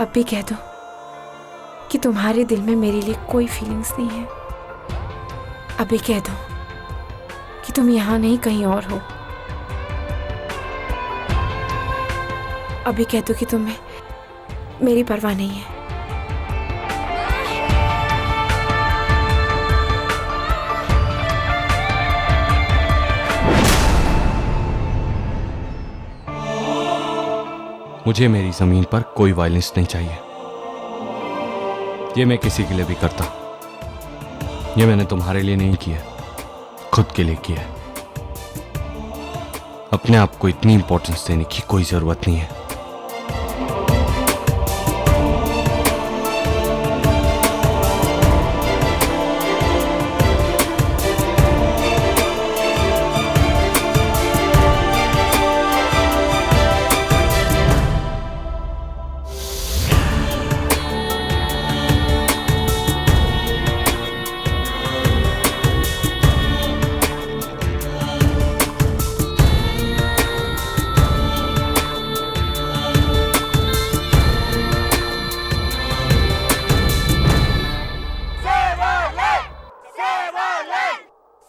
अब भी कह दो कि तुम्हारे दिल में मेरे लिए कोई फीलिंग्स नहीं है। अब भी कह दो कि तुम यहाँ नहीं कहीं और हो। अब भी कह दो कि तुम्हें मेरी परवाह नहीं है। मुझे मेरी जमीन पर कोई वायलेंस नहीं चाहिए। ये मैं किसी के लिए भी करता। ये मैंने तुम्हारे लिए नहीं किया, खुद के लिए किया। अपने आप को इतनी इंपॉर्टेंस देने की कोई जरूरत नहीं है।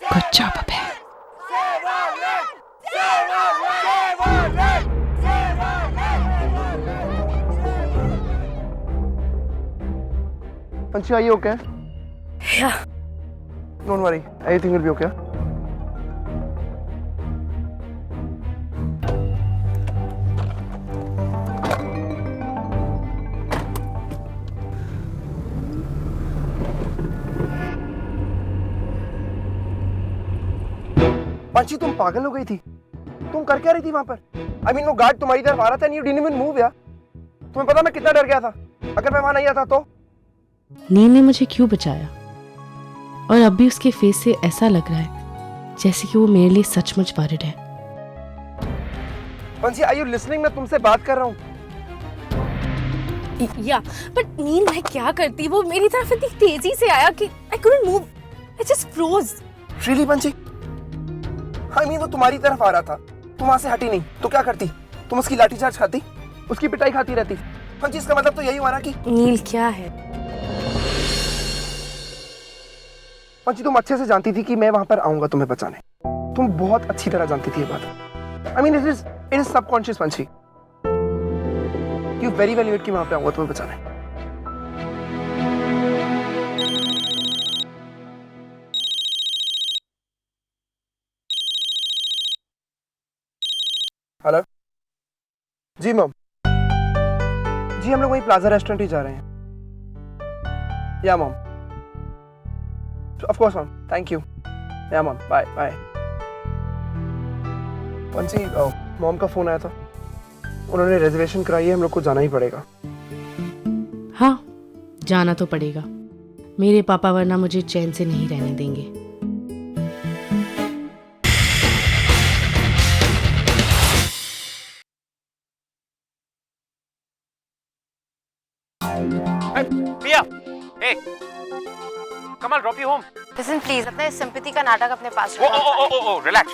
Good job, Abhay. Panchi, are you okay? Yeah. Don't worry, everything will be okay. पंची, तुम पागल हो गई थी? तुम कर क्या रही थी वहां पर? I mean, वो गार्ड तुम्हारी तरफ आ रहा था and you didn't even move यार। तुम्हें पता मैं कितना डर गया था? अगर मैं वहां नहीं आता तो? नील ने मुझे क्यों बचाया? और अब भी उसके फेस से ऐसा लग रहा है जैसे कि वो मेरे लिए सचमुच वॉरिड है। पंची, are you listening? मैं तुमसे बात कर रहा हूँ। या, बट नील मैं क्या करती? वो मेरी तरफ इतनी तेजी से आया कि I couldn't move. I just froze. Really, Panchi? I mean, वो तुम्हारी तरफ आ रहा था, तुम वहां से हटी नहीं, तो क्या करती? तुम उसकी लाठीचार्ज खाती, उसकी पिटाई खाती रहती। पंची, इसका मतलब तो यही हुआ ना कि नील क्या है? पंची, तुम अच्छे से जानती थी कि मैं वहां पर आऊंगा तुम्हें बचाने। तुम बहुत अच्छी तरह जानती थी ये बात। I mean, it is subconscious, Panchi. You very well knew कि वहां पे आऊंगा तुम्हें बचाने। हेलो जी मैम, जी हम लोग वही प्लाजा रेस्टोरेंट ही जा रहे हैं। या ma'am, of course ma'am, thank you. या मैम, बाय बाय। पंची, मॉम का फोन आया था, उन्होंने रिजर्वेशन कराई है, हम लोग को जाना ही पड़ेगा। हाँ, जाना तो पड़ेगा। मेरे पापा वरना मुझे चैन से नहीं रहने देंगे। Pia, hey, come on, drop you home. Listen, please, अपने सिंपैथी का नाटक अपने पास Oh, relax.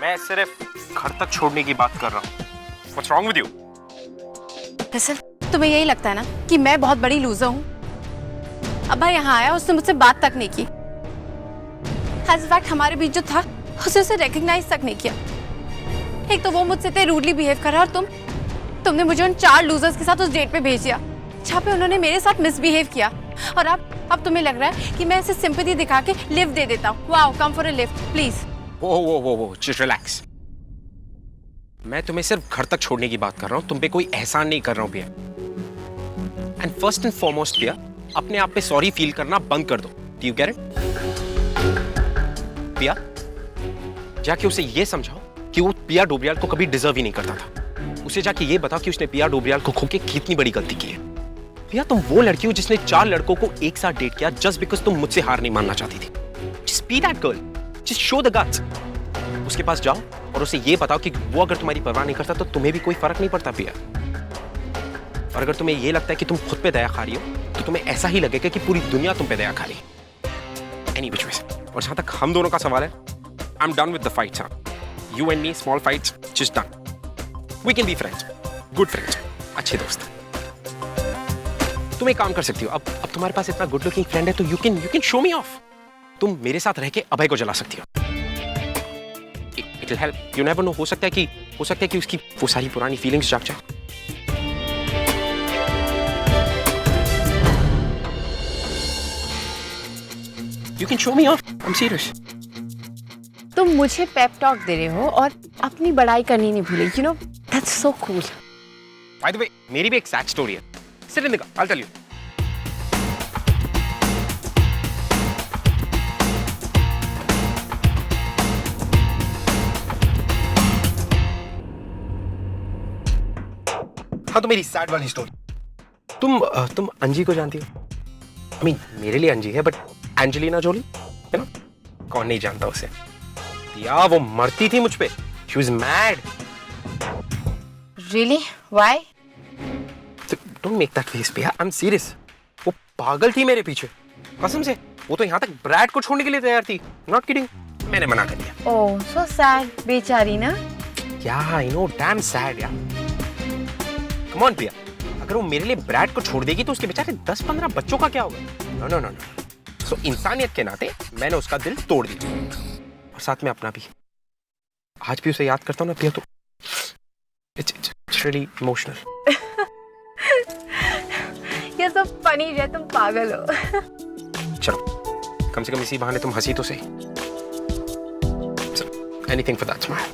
मैं सिर्फ घर तक छोड़ने की बात कर रहा हूँ। What's wrong with you? Listen, तुम्हें यही लगता है ना कि मैं बहुत बड़ी लूजर हूँ? अब्बा यहाँ आया, उसने मुझसे बात तक नहीं की। As fact, हमारे बीच जो था, उसे रिकॉग्नाइज तक नहीं किया। एक तो वो मुझसे इतने रूडली बिहेव करा और तुमने मुझे उन 4 लूजर्स के साथ उस डेट पे भेज दिया, जहाँ पे उन्होंने मेरे साथ मिसबिहेव किया। और अब तुम्हें लग रहा है कि मैं इसे सिंपैथी दिखा के लिफ्ट दे देता हूँ। Wow, come for a lift please. वो जस्ट रिलैक्स। मैं तुम्हें सिर्फ घर तक छोड़ने की बात कर रहा हूँ, तुम पे कोई एहसान नहीं कर रहा हूँ पिया। एंड फर्स्ट एंड फॉरमोस्ट पिया, अपने आप पे सॉरी फील करना बंद कर दो। Do you get it? पिया, जाके उसे ये समझाओ कि वो पिया डोबरियाल को कभी डिजर्व ही नहीं करता था। उसे जाके ये बताओ कि उसने पिया डोबरियाल को खो के कितनी बड़ी गलती की है। पिया, तुम वो लड़की हो जिसने 4 लड़कों को एक साथ डेट किया जस्ट बिकॉज तुम मुझसे हार नहीं मानना चाहती थी। Just be that girl, just show the guts. उसके पास जाओ और उसे ये बताओ कि वो अगर तुम्हारी परवाह नहीं करता तो तुम्हें भी कोई फर्क नहीं पड़ता पिया। और अगर तुम्हें ये लगता है कि तुम खुद पे दया खा रही हो तो तुम्हें ऐसा ही लगेगा कि पूरी दुनिया तुम पे दया खा रही है। एनी विच वे, और जहां तक हम दोनों का सवाल है, I am done with the fights. You and me, small fights, just done. We can be friends, good friends, अच्छे दोस्त। तुम एक काम कर सकती हो, अब तुम्हारे पास इतना गुड लुकिंग फ्रेंड है तो you can show me of. तुम मेरे साथ रह के अभय को जला सकती हो। It will help, you never know, हो सकता है कि उसकी वो सारी पुरानी फीलिंग्स जाग जाए। You can show me of, I am serious. तुम मुझे पेप टॉक दे रहे हो और अपनी बड़ाई करनी नहीं भूले। You know that's so cool. By the way, मेरी भी एक सैड स्टोरी है। Sit in the car, I will tell you. हाँ, तो मेरी सैड वाली स्टोरी। तुम अंजी को जानती हो? I mean, मेरे लिए अंजी है, बट एंजेलिना जोली है ना, कौन नहीं जानता उसे। या वो मरती थी मुझ पे। She was mad. Really? Why? Don't make that face, Priya. I'm serious. वो पागल थी मेरे पीछे, कसम से। वो तो यहाँ तक ब्रैड को छोड़ने के लिए तैयार थी। Not kidding. मैंने मना कर दिया। Oh, so sad. बेचारी ना। Yeah, I know, damn sad यार। Come on, Priya. अगर वो मेरे लिए ब्रैड को छोड़ देगी तो उसके बेचारे 10-15 बच्चों का क्या होगा? No. So इंसानियत के नाते मैंने उसका दिल तोड़ दिया, और साथ में अपना भी। आज भी उसे याद करता हूँ ना प्रिया, तो it's really emotional. ये सब फनी है, तुम पागल हो। चलो, कम से कम इसी बहाने तुम हंसी तो सही। Anything for that smile.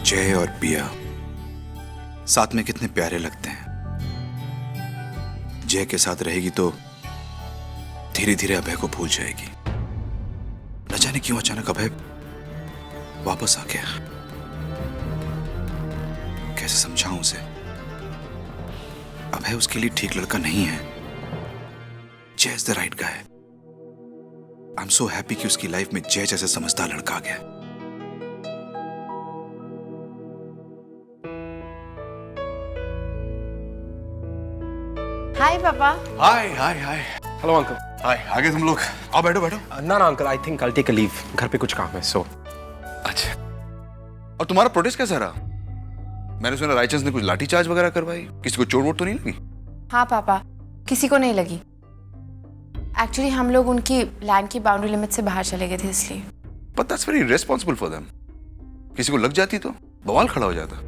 जय और पिया साथ में कितने प्यारे लगते हैं। जय के साथ रहेगी तो धीरे धीरे अभय को भूल जाएगी। न जाने क्यों अचानक अभय वापस आ गया। कैसे समझाऊं उसे? अभय उसके लिए ठीक लड़का नहीं है। जय is the right guy. I am so happy कि उसकी लाइफ में जय जैसा समझदार लड़का आ गया। हाय पापा। Hi hello uncle. हाय, आगे तुम लोग आओ, बैठो। ना uncle, I think I'll take a leave, घर पे कुछ काम है, सो। अच्छा, और तुम्हारा प्रोटेस्ट कैसा रहा? मैंने सुना रायचंद ने कुछ लाठीचार्ज वगैरह करवाई। किसी को चोट वोट तो नहीं लगी? हाँ पापा, किसी को नहीं लगी। एक्चुअली हम लोग उनकी लैंड की बाउंड्री लिमिट से बाहर चले गए थे, इसलिए। But that's very responsible for them. किसी को लग जाती तो बवाल खड़ा हो जाता।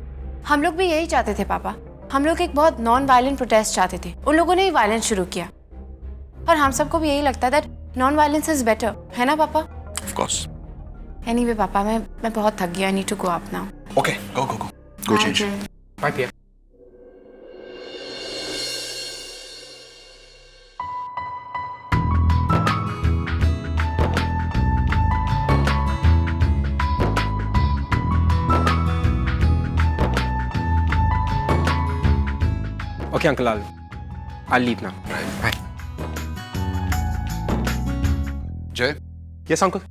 हम लोग भी यही चाहते थे पापा। हम लोग एक बहुत नॉन वायलेंट प्रोटेस्ट चाहते थे। उन लोगों ने ही वायलेंस शुरू किया, और हम सबको भी यही लगता है that non violence is better, है ना पापा? Of course. एनीवे पापा, मैं बहुत थक गया। I need to go up now. Okay, go change. Bye Priya. Okay, Uncle, I'll leave now. Bye. Jay? Yes, Uncle.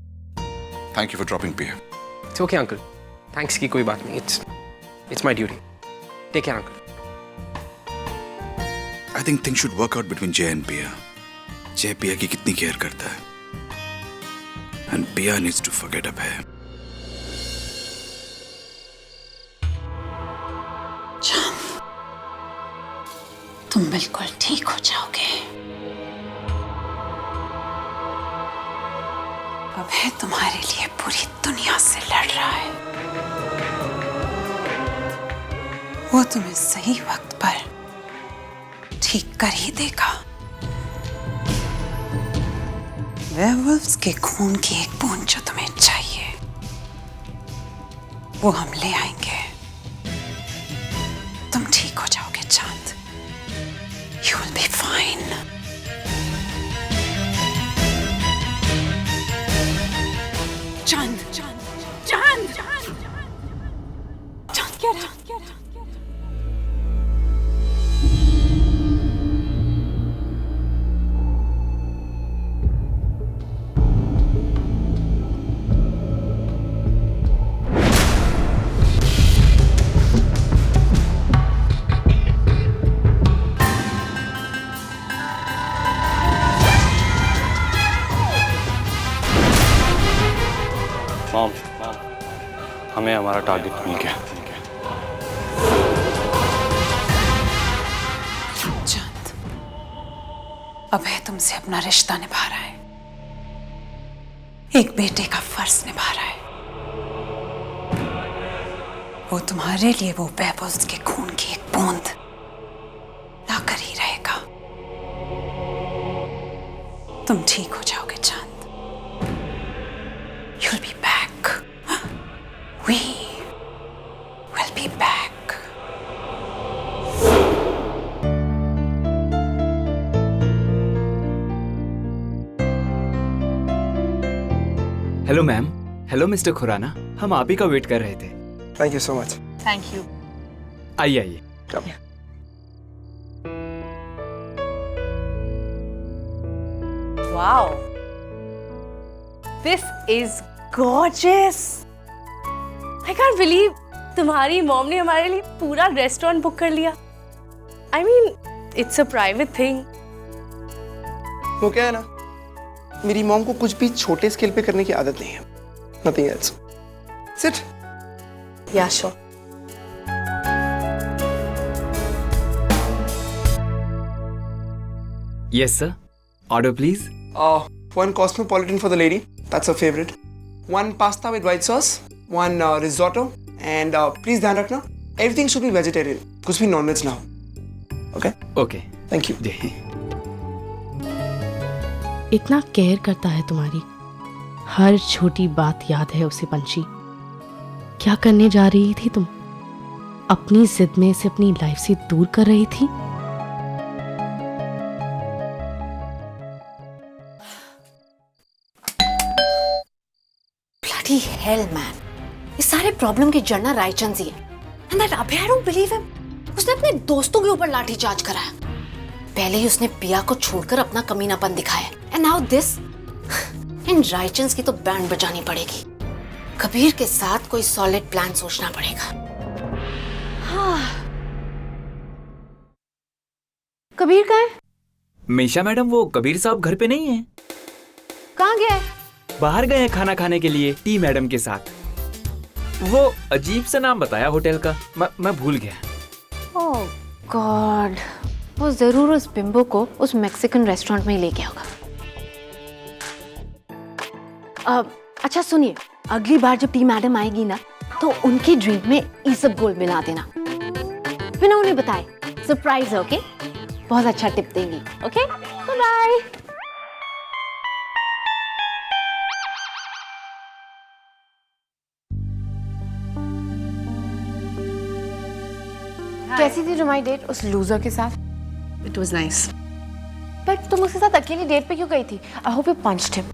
Thank you for dropping Priya. It's okay, Uncle. Thanks की कोई बात नहीं. It's my duty. Take care, Uncle. I think things should work out between Jay and Priya. Jay Priya की कितनी care करता है, and Priya needs to forget Abhay. तुम बिल्कुल ठीक हो जाओगे। अभय तुम्हारे लिए पूरी दुनिया से लड़ रहा है। वो तुम्हें सही वक्त पर ठीक कर ही देगा। वेयरवुल्व्स के खून की एक बूंद जो तुम्हें चाहिए, वो हम ले आएंगे। तुम ठीक हो जाओगे चांद। You will be fine. Chand, get up. Mom, हमें हमारा टारगेट मिल गया। चांद, अभय तुमसे अपना रिश्ता निभा रहा है, एक बेटे का फर्ज निभा रहा है। वो तुम्हारे लिए वो वैभव के खून की एक बूंद लाकर ही रहेगा। तुम ठीक हो जाओगे चांद। You'll be back. We will be back. Hello ma'am. Hello mister Khurana, हम आप ही का वेट कर रहे थे। Thank you so much. Thank you. आइए आइए। Wow, this is gorgeous. I can't believe तुम्हारी मॉम ने हमारे लिए पूरा रेस्टोरेंट बुक कर लिया। I mean it's a private thing. वो क्या है ना, मेरी मॉम को कुछ भी छोटे स्केल पे करने की आदत नहीं है। Nothing else. सिट। या sure. Yes sir, order please. One cosmopolitan for the lady, that's her favorite. One pasta with white sauce, one risotto, and please ध्यान रखना, everything should be vegetarian. कुछ भी non-veg ना हो. Okay? Okay, Thank you. जी। इतना care करता है तुम्हारी, हर छोटी बात याद है उसे। पंछी, क्या करने जा रही थी तुम? अपनी जिद में इसे अपनी लाइफ से दूर कर रही थी। Bloody hell, man. ये सारे प्रॉब्लम की जड़ ना रायचंद ही है। And that Abhay, I don't believe him. उसने अपने दोस्तों के ऊपर लाठीचार्ज कराया। पहले ही उसने पिया को छोड़कर अपना कमीनापन दिखाया। And now this. इन रायचंद की तो बैंड बजानी पड़ेगी। कबीर के साथ कोई सॉलिड प्लान सोचना पड़ेगा। हाँ। कबीर कहाँ है? मीशा मैडम, वो कबीर साहब घर पे नहीं है। कहाँ गया है? बाहर गए हैं खाना खाने के लिए टी मैडम के साथ। वो अजीब सा नाम बताया होटल का, मैं भूल गया। ओह गॉड, वो जरूर उस बिंबो को उस मैक्सिकन रेस्टोरेंट में ही ले गया होगा। अच्छा सुनिए, अगली बार जब टी मैडम आएगी ना, तो उनकी ड्रिंक में ईसबगोल मिला देना, बिना उन्हें बताए। सरप्राइज है, ओके? बहुत अच्छा टिप देंगी। Okay, bye bye. कैसी थी तुम्हारी डेट उस लूजर के साथ? It was nice. बट तुम उसके साथ अकेली डेट पे क्यों गई थी? I hope you punched him.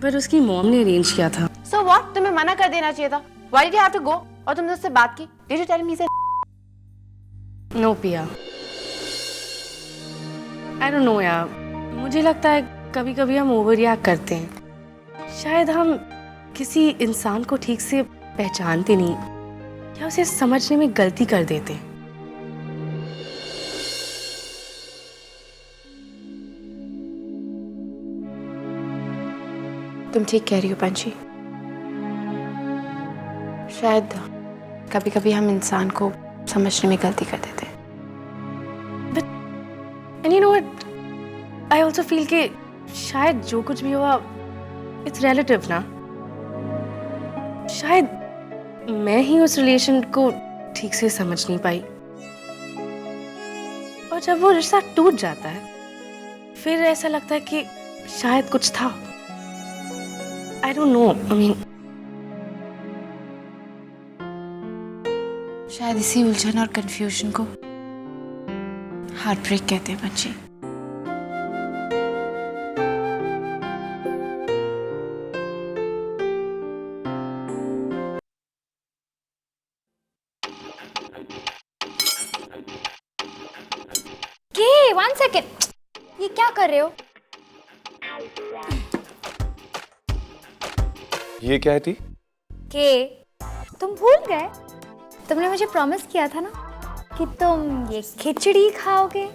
But उसकी मॉम ने अरेंज किया था। So what? तुम्हें मना कर देना चाहिए था। Why did you have to go? और तुमने उससे बात की? डिड यू टेल मी से? नो पिया, आई डोंट नो यार, मुझे लगता है कभी कभी हम ओवर रिएक्ट करते हैं। शायद हम किसी इंसान को ठीक से पहचानते नहीं या उसे समझने में गलती कर देते हैं। तुम ठीक कह रही हो पंची। शायद कभी कभी हम इंसान को समझने में गलती कर देते हैं। And you know what? I also feel कि शायद जो कुछ भी हुआ, it's relative ना। शायद मैं ही उस रिलेशन को ठीक से समझ नहीं पाई, और जब वो रिश्ता टूट जाता है, फिर ऐसा लगता है कि शायद कुछ था। I don't know. I mean, शायद इसी उलझन और कंफ्यूजन को हार्ट ब्रेक कहते हैं बच्चे। वन सेकेंड, ये क्या कर रहे हो? ये क्या है थी? के तुम भूल गए? तुमने मुझे प्रॉमिस किया था ना कि तुम ये खिचड़ी खाओगे,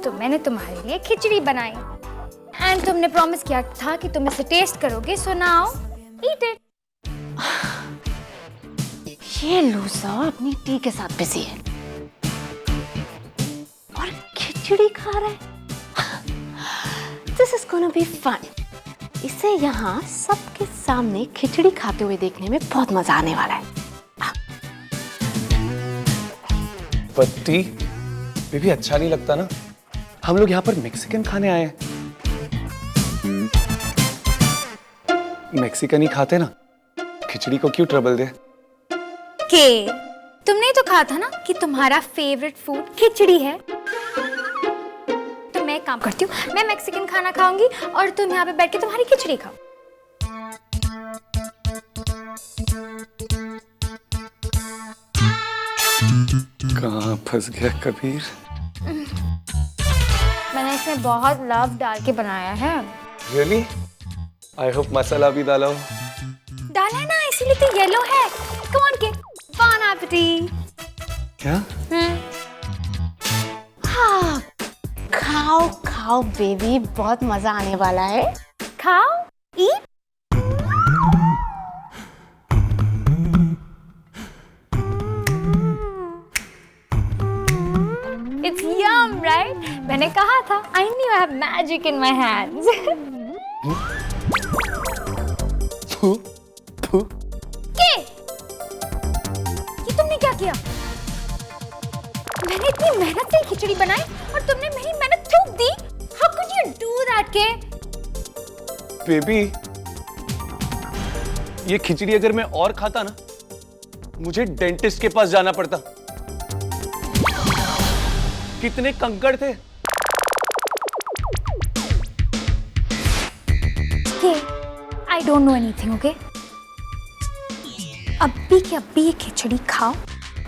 तो मैंने तुम्हारे लिए खिचड़ी बनाई। एंड तुमने प्रॉमिस किया था कि तुम इसे टेस्ट करोगे, सो नाउ ईट इट। ये लूसा अपनी टी के साथ बिजी है और खिचड़ी खा रहा है। This is gonna be fun. इसे यहाँ सबके सामने खिचड़ी खाते हुए देखने में बहुत मजा आने वाला है। पत्ती बेबी अच्छा नहीं लगता ना, हम लोग यहाँ पर मेक्सिकन खाने आए हैं। मेक्सिकन ही खाते ना, खिचड़ी को क्यों ट्रबल दे? के तुमने तो कहा था ना कि तुम्हारा फेवरेट फूड खिचड़ी है। तो मैं एक काम करती हूँ, मैं मेक्सिकन खाना खाऊंगी और तुम यहाँ पे बैठ के तुम्हारी खिचड़ी खाओ। कहाँ फंस गया कबीर? मैंने इसमें बहुत लव डाल के बनाया है। रियली? आई होप मसाला भी डाला हो। डाला है ना, इसीलिए तो येलो है। Come on kid, bon appetit। क्या? हाँ, खाओ खाओ बेबी, बहुत मजा आने वाला है। खाओ, eat। It's yum, right? मैंने कहा था, I knew I have magic in my hands। फू, फू। के? ये तुमने क्या किया? मैंने इतनी मेहनत से खिचड़ी बनाई और तुमने मेरी मेहनत थूक दी। How could you do that, के? बेबी, ये खिचड़ी अगर मैं और खाता ना, मुझे डेंटिस्ट के पास जाना पड़ता। कितने कंकड़ थे। के, I don't know anything, okay? अभी के अभी ये खिचड़ी खाओ,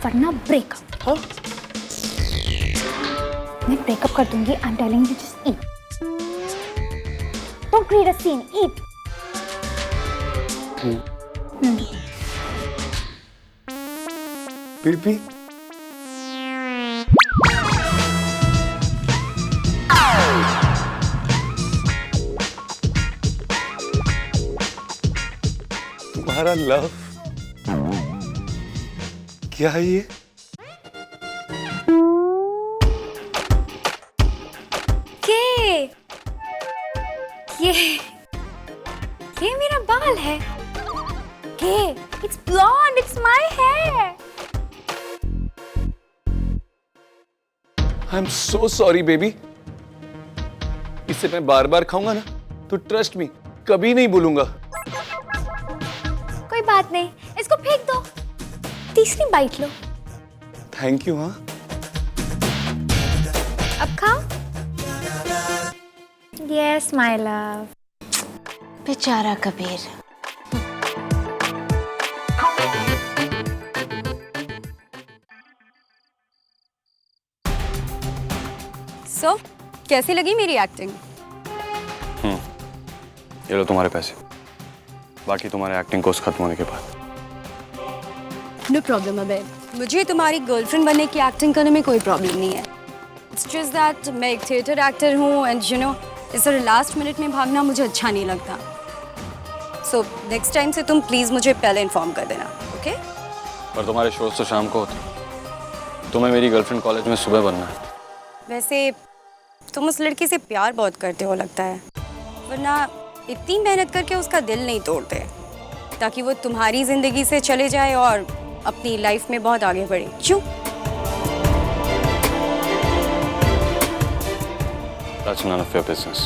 वरना ब्रेकअप। हाँ? मैं ब्रेकअप कर दूंगी। I'm telling you, just eat. Don't create a scene. Eat. Baby, तुम्हारा लव क्या है ये? ये मेरा बाल है। के, it's blonde, it's my hair. I'm so sorry baby. इसे मैं बार बार खाऊंगा ना, तो ट्रस्ट मी, कभी नहीं भूलूंगा। कोई बात नहीं, इसको फेंक दो। तीसरी बाइट लो। Thank you. हाँ, अब खाओ। Yes, my love. बेचारा कबीर। So, कैसी लगी मेरी एक्टिंग? ये लो तुम्हारे पैसे, बाकी तुम्हारे एक्टिंग कोर्स खत्म होने के बाद। नो प्रॉब्लम अबे, मुझे तुम्हारी गर्लफ्रेंड बनने की एक्टिंग करने में कोई प्रॉब्लम नहीं है। इट्स जस्ट दैट मैं एक थिएटर एक्टर हूँ एंड यू नो इस तरह लास्ट मिनट में भागना मुझे अच्छा नहीं लगता। सो नेक्स्ट टाइम से तुम प्लीज़ मुझे पहले इन्फॉर्म कर देना, ओके? पर तुम्हारे शोज तो शाम को होते, तुम्हें मेरी गर्लफ्रेंड कॉलेज में सुबह बनना है। वैसे तुम उस लड़की से प्यार बहुत करते हो लगता है, वरना इतनी मेहनत करके उसका दिल नहीं तोड़ते ताकि वो तुम्हारी ज़िंदगी से चले जाए और अपनी लाइफ में बहुत आगे बढ़े। क्यों? That's none of your business.